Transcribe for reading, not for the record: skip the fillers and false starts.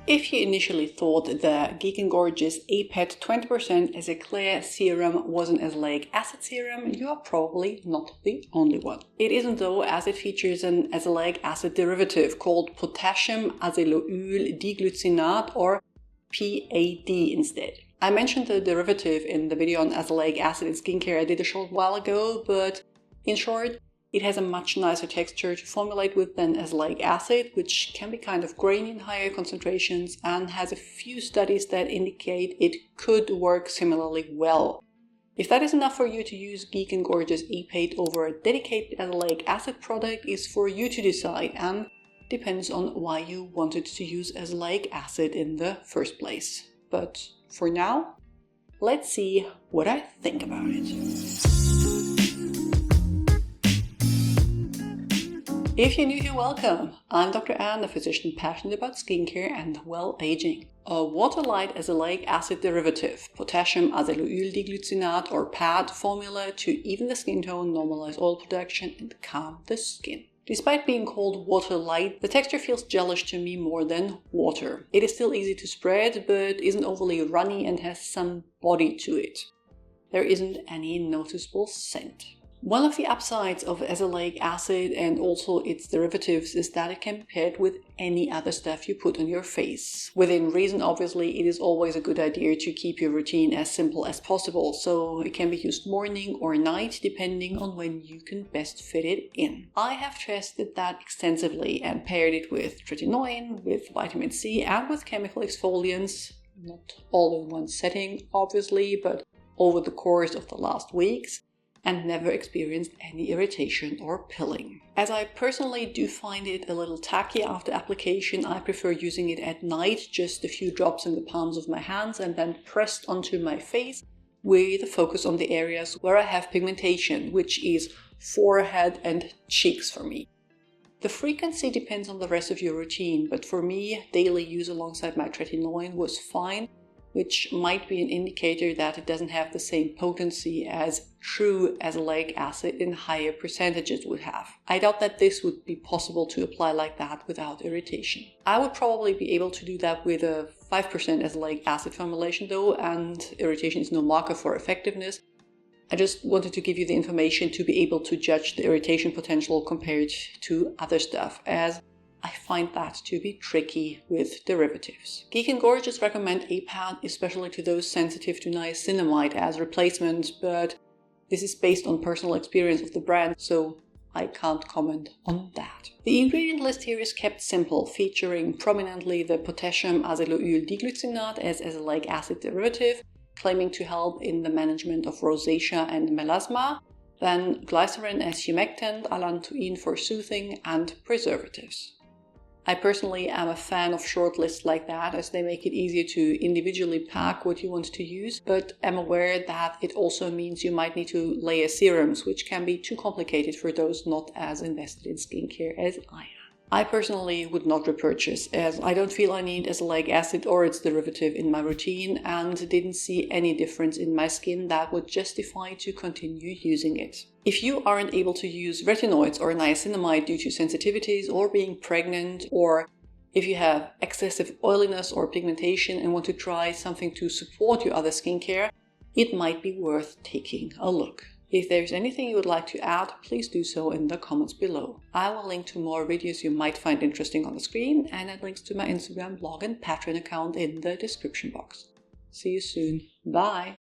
If you initially thought the Geek and Gorgeous aPAD 20% Azeclair serum was an Azelaic Acid serum, you are probably not the only one. It isn't though, as it features an Azelaic Acid derivative called potassium azelaic diglycinate, or PAD instead. I mentioned the derivative in the video on Azelaic Acid in skincare I did a short while ago, but in short, it has a much nicer texture to formulate with than Azelaic Acid, which can be kind of grainy in higher concentrations, and has a few studies that indicate it could work similarly well. If that is enough for you to use Geek and Gorgeous aPAD over a dedicated Azelaic Acid product is for you to decide, and depends on why you wanted to use Azelaic Acid in the first place. But for now, let's see what I think about it. If you're new here, welcome! I'm Dr. Anne, a physician passionate about skincare and well-aging. A water-light Azelaic Acid derivative, potassium azelaic diglycinate or aPAD formula to even the skin tone, normalize oil production and calm the skin. Despite being called water-light, the texture feels gelish to me more than water. It is still easy to spread, but isn't overly runny and has some body to it. There isn't any noticeable scent. One of the upsides of Azelaic Acid and also its derivatives is that it can be paired with any other stuff you put on your face. Within reason, obviously, it is always a good idea to keep your routine as simple as possible, so it can be used morning or night depending on when you can best fit it in. I have tested that extensively and paired it with tretinoin, with vitamin C and with chemical exfoliants, not all in one setting obviously, but over the course of the last weeks, and never experienced any irritation or pilling. As I personally do find it a little tacky after application, I prefer using it at night, just a few drops in the palms of my hands and then pressed onto my face with a focus on the areas where I have pigmentation, which is forehead and cheeks for me. The frequency depends on the rest of your routine, but for me, daily use alongside my tretinoin was fine, which might be an indicator that it doesn't have the same potency as true Azelaic Acid in higher percentages would have. I doubt that this would be possible to apply like that without irritation. I would probably be able to do that with a 5% Azelaic Acid formulation though, and irritation is no marker for effectiveness. I just wanted to give you the information to be able to judge the irritation potential compared to other stuff, as I find that to be tricky with derivatives. Geek and Gorgeous recommend aPAD, especially to those sensitive to niacinamide as replacement, but this is based on personal experience of the brand, so I can't comment on that. The ingredient list here is kept simple, featuring prominently the potassium azelaic diglycinate as Azelaic Acid derivative, claiming to help in the management of rosacea and melasma, then glycerin as humectant, allantoin for soothing, and preservatives. I personally am a fan of short lists like that, as they make it easier to individually pack what you want to use, but am aware that it also means you might need to layer serums, which can be too complicated for those not as invested in skincare as I am. I personally would not repurchase, as I don't feel I need Azelaic Acid or its derivative in my routine and didn't see any difference in my skin that would justify to continue using it. If you aren't able to use retinoids or niacinamide due to sensitivities or being pregnant, or if you have excessive oiliness or pigmentation and want to try something to support your other skincare, it might be worth taking a look. If there's anything you would like to add, please do so in the comments below. I will link to more videos you might find interesting on the screen, and add links to my Instagram, blog and Patreon account in the description box. See you soon. Bye!